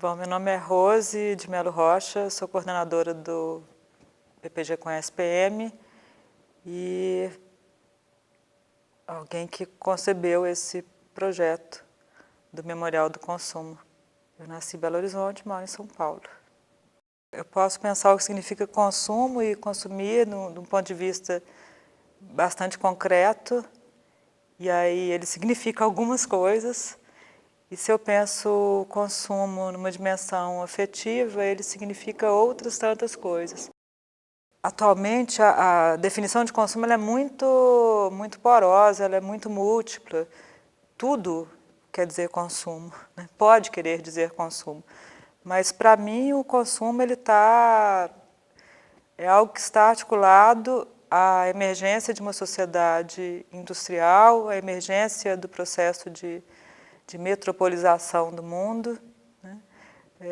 Bom, meu nome é Rose de Melo Rocha, sou coordenadora do PPG com SPM e alguém que concebeu esse projeto do Memorial do Consumo. Eu nasci em Belo Horizonte, moro em São Paulo. Eu posso pensar o que significa consumo e consumir de um ponto de vista bastante concreto, e aí ele significa algumas coisas. E se eu penso o consumo numa dimensão afetiva, ele significa outras tantas coisas. Atualmente, a definição de consumo ela é muito porosa, ela é muito múltipla. Tudo quer dizer consumo, né? Pode querer dizer consumo. Mas, para mim, o consumo é algo que está articulado à emergência de uma sociedade industrial, à emergência do processo de metropolização do mundo, né?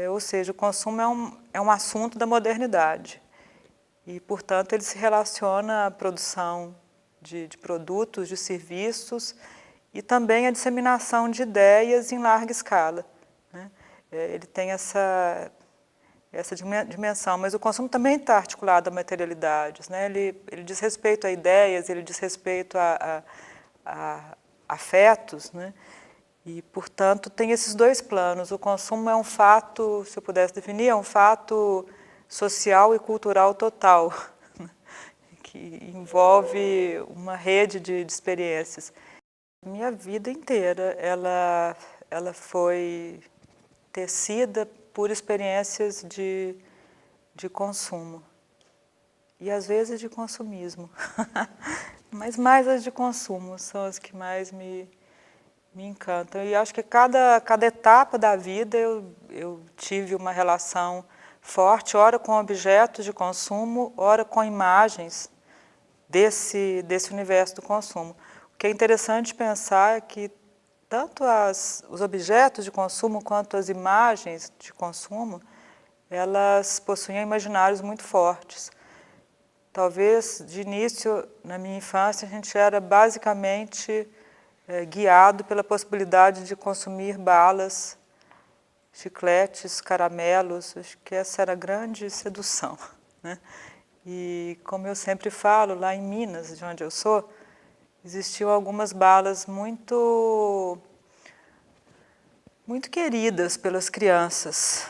Ou seja, o consumo é um assunto da modernidade e, portanto, ele se relaciona à produção de produtos, de serviços e também à disseminação de ideias em larga escala, né? Ele tem essa dimensão, mas o consumo também está articulado a materialidades, né? Ele diz respeito a ideias, ele diz respeito a afetos, né? E, portanto, tem esses dois planos. O consumo é um fato, se eu pudesse definir, é um fato social e cultural total, que envolve uma rede de experiências. Minha vida inteira, ela foi tecida por experiências de consumo e, às vezes, de consumismo. Mas mais as de consumo são as que mais me encantam. E acho que cada etapa da vida eu tive uma relação forte, ora com objetos de consumo, ora com imagens desse universo do consumo. O que é interessante pensar é que tanto os objetos de consumo quanto as imagens de consumo, elas possuem imaginários muito fortes. Talvez, de início, na minha infância, a gente era basicamente guiado pela possibilidade de consumir balas, chicletes, caramelos. Acho que essa era a grande sedução, né? E, como eu sempre falo, lá em Minas, de onde eu sou, existiam algumas balas muito queridas pelas crianças.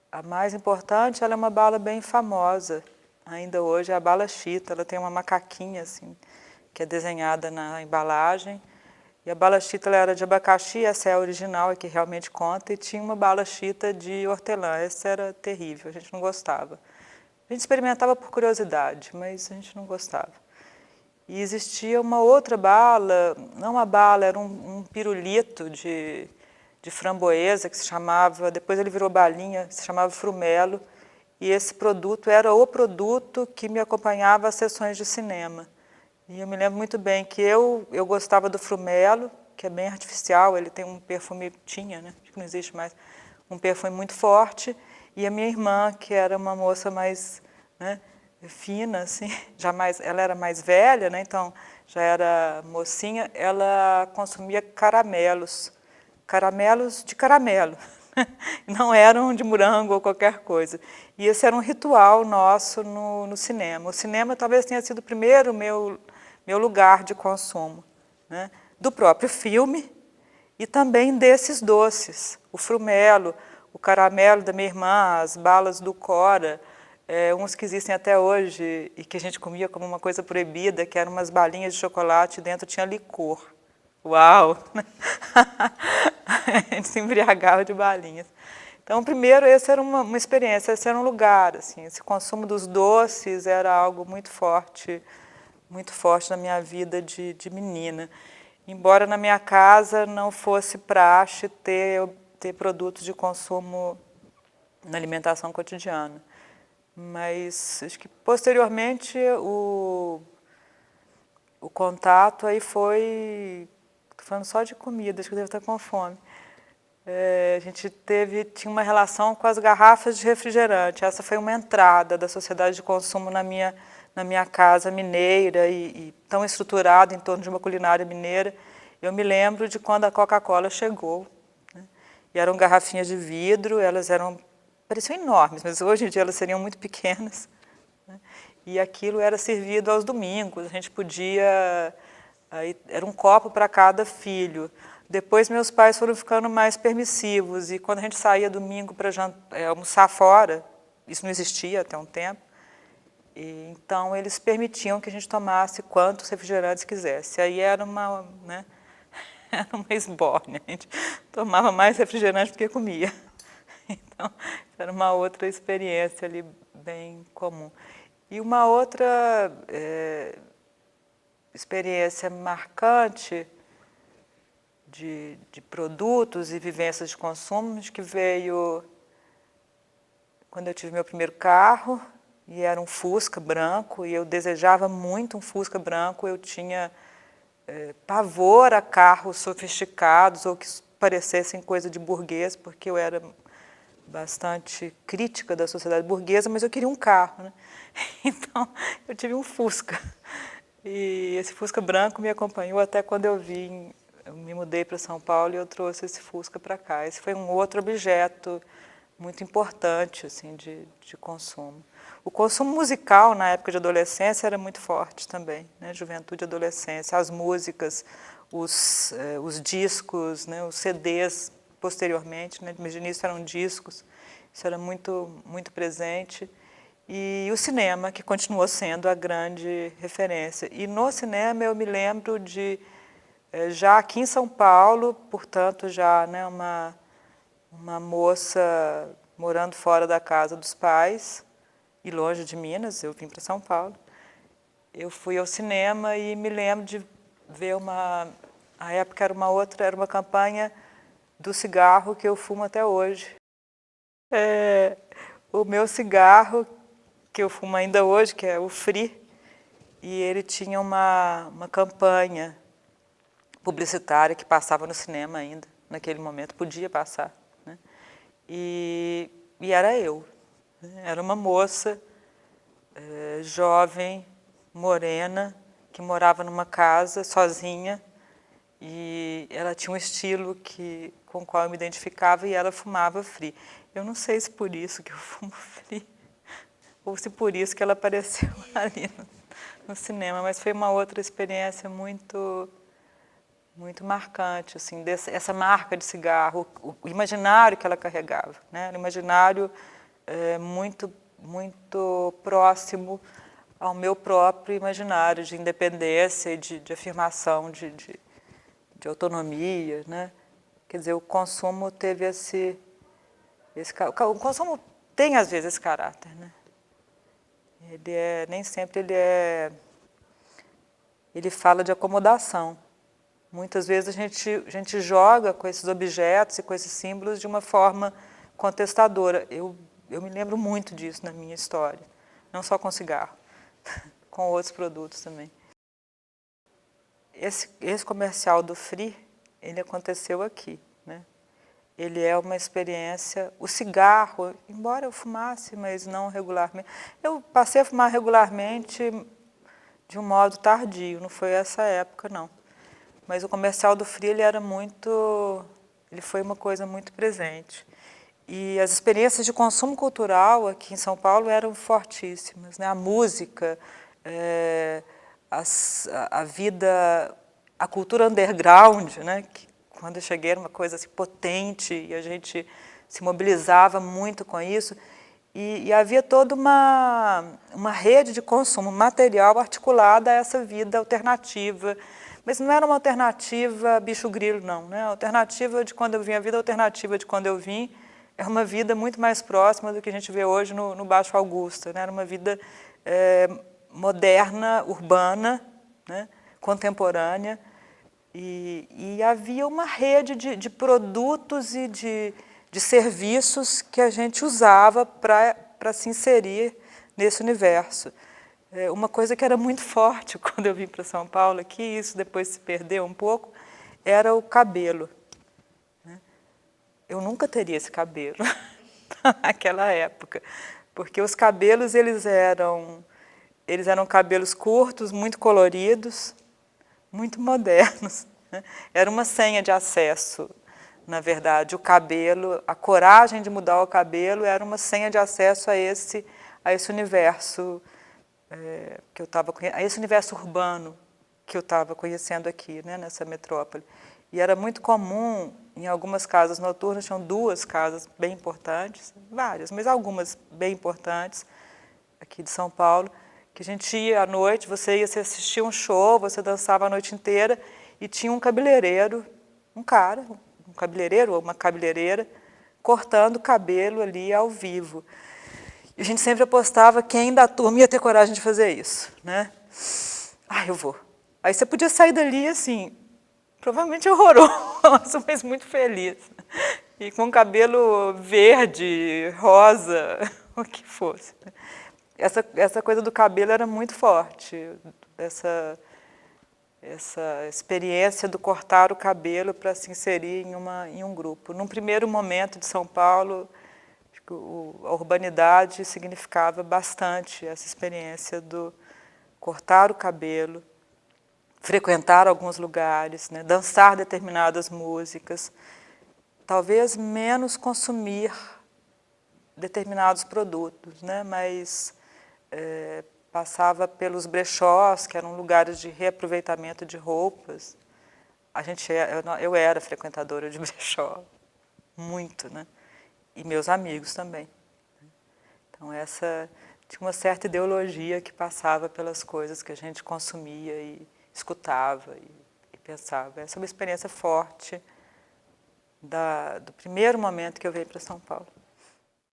A mais importante, ela é uma bala bem famosa, ainda hoje, é a bala Chita. Ela tem uma macaquinha, assim, que é desenhada na embalagem. E a bala Chita ela era de abacaxi, essa é a original, é que realmente conta, e tinha uma bala Chita de hortelã. Essa era terrível, a gente não gostava. A gente experimentava por curiosidade, mas a gente não gostava. E existia uma outra bala, não uma bala, era um pirulito de framboesa que se chamava, depois ele virou balinha, se chamava frumelo, e esse produto era o produto que me acompanhava às sessões de cinema. E eu me lembro muito bem que eu gostava do frumelo, que é bem artificial, ele tem um perfume, tinha, né? Acho que não existe mais, um perfume muito forte, e a minha irmã, que era uma moça mais, né, fina, assim, ela era mais velha, né, então já era mocinha, ela consumia caramelos de caramelo, não eram de morango ou qualquer coisa. E esse era um ritual nosso no cinema. O cinema talvez tenha sido o primeiro meu lugar de consumo, né, do próprio filme e também desses doces, o frumelo, o caramelo da minha irmã, as balas do Cora, uns que existem até hoje e que a gente comia como uma coisa proibida, que eram umas balinhas de chocolate e dentro tinha licor. Uau! A gente se embriagava de balinhas. Então, primeiro, essa era uma experiência, esse era um lugar, assim, esse consumo dos doces era algo muito forte na minha vida de menina. Embora na minha casa não fosse praxe ter produtos de consumo na alimentação cotidiana. Mas acho que posteriormente o contato aí foi, estou falando só de comida, acho que eu devo estar com fome. A gente tinha uma relação com as garrafas de refrigerante. Essa foi uma entrada da sociedade de consumo na minha casa mineira e tão estruturada em torno de uma culinária mineira. Eu me lembro de quando a Coca-Cola chegou, né? e eram garrafinhas de vidro, elas pareciam enormes, mas hoje em dia elas seriam muito pequenas, né? E aquilo era servido aos domingos, a gente podia... Aí, era um copo para cada filho. Depois meus pais foram ficando mais permissivos, e quando a gente saía domingo para almoçar fora, isso não existia até um tempo, e, então eles permitiam que a gente tomasse quantos refrigerantes quisesse. Aí era uma, né, era uma esbórnia, a gente tomava mais refrigerante do que comia. Então, era uma outra experiência ali bem comum. E uma outra experiência marcante de produtos e vivências de consumo, que veio quando eu tive meu primeiro carro, e era um Fusca branco, e eu desejava muito um Fusca branco. Eu tinha pavor a carros sofisticados ou que parecessem coisa de burguês, porque eu era bastante crítica da sociedade burguesa, mas eu queria um carro, né? Então, eu tive um Fusca. E esse Fusca branco me acompanhou até quando eu me mudei para São Paulo, e eu trouxe esse Fusca para cá. Esse foi um outro objeto muito importante assim, de consumo. O consumo musical, na época de adolescência, era muito forte também, né? Juventude e adolescência, as músicas, os discos, né? Os CDs, posteriormente, né? Mas de início eram discos, isso era muito, muito presente. E o cinema, que continuou sendo a grande referência. E no cinema eu me lembro de, já aqui em São Paulo, portanto já, né, uma moça morando fora da casa dos pais, e longe de Minas, eu vim para São Paulo. Eu fui ao cinema e me lembro de ver a época era uma campanha do cigarro que eu fumo até hoje. O meu cigarro, que eu fumo ainda hoje, que é o Free, e ele tinha uma campanha publicitária que passava no cinema ainda, naquele momento, podia passar, né? E era eu, né? Era uma moça jovem, morena, que morava numa casa sozinha, e ela tinha um estilo com o qual eu me identificava, e ela fumava Free. Eu não sei se por isso que eu fumo Free, ou se por isso que ela apareceu ali no cinema, mas foi uma outra experiência muito, muito marcante, assim, essa marca de cigarro, o imaginário que ela carregava, né? Era um imaginário muito, muito próximo ao meu próprio imaginário de independência e de afirmação, de autonomia, né? Quer dizer, o consumo teve o consumo tem às vezes esse caráter, né? Nem sempre ele fala de acomodação. Muitas vezes a gente joga com esses objetos e com esses símbolos de uma forma contestadora. Eu me lembro muito disso na minha história, não só com cigarro, com outros produtos também. Esse comercial do Free, ele aconteceu aqui, né? Ele é uma experiência... O cigarro, embora eu fumasse, mas não regularmente... Eu passei a fumar regularmente de um modo tardio, não foi essa época, não. Mas o comercial do Free, ele foi uma coisa muito presente. E as experiências de consumo cultural aqui em São Paulo eram fortíssimas, né? A música, a vida, a cultura underground, né? Que, quando eu cheguei, era uma coisa assim, potente, e a gente se mobilizava muito com isso. E havia toda uma rede de consumo material articulada a essa vida alternativa. Mas não era uma alternativa bicho-grilo, não, né? A alternativa de quando eu vim, a vida alternativa de quando eu vim, é uma vida muito mais próxima do que a gente vê hoje no Baixo Augusta, né? Era uma vida moderna, urbana, né? Contemporânea, e havia uma rede de produtos e de serviços que a gente usava para se inserir nesse universo. Uma coisa que era muito forte quando eu vim para São Paulo, aqui, isso depois se perdeu um pouco, era o cabelo. Eu nunca teria esse cabelo naquela época, porque os cabelos eles eram cabelos curtos, muito coloridos, muito modernos, né? Era uma senha de acesso na verdade, o cabelo, a coragem de mudar o cabelo era uma senha de acesso a esse universo que eu estava conhecendo, a esse universo urbano que eu estava conhecendo aqui, né, nessa metrópole. E era muito comum, em algumas casas noturnas, tinham 2 casas bem importantes, várias, mas algumas bem importantes, aqui de São Paulo, que a gente ia à noite, você assistir um show, você dançava a noite inteira, e tinha um cabeleireiro, um cara, um cabeleireiro ou uma cabeleireira, cortando o cabelo ali ao vivo. E a gente sempre apostava quem da turma ia ter coragem de fazer isso, né? Ah, eu vou. Aí você podia sair dali, assim, provavelmente horroroso, mas muito feliz. E com cabelo verde, rosa, o que fosse. Essa coisa do cabelo era muito forte, essa experiência do cortar o cabelo para se inserir em um grupo. Num primeiro momento de São Paulo, a urbanidade significava bastante essa experiência do cortar o cabelo, frequentar alguns lugares, né, dançar determinadas músicas, talvez menos consumir determinados produtos, né, mas passava pelos brechós, que eram lugares de reaproveitamento de roupas. Eu era frequentadora de brechó, muito, né? E meus amigos também. Então, tinha uma certa ideologia que passava pelas coisas que a gente consumia e escutava e pensava. Essa é uma experiência forte do primeiro momento que eu veio para São Paulo.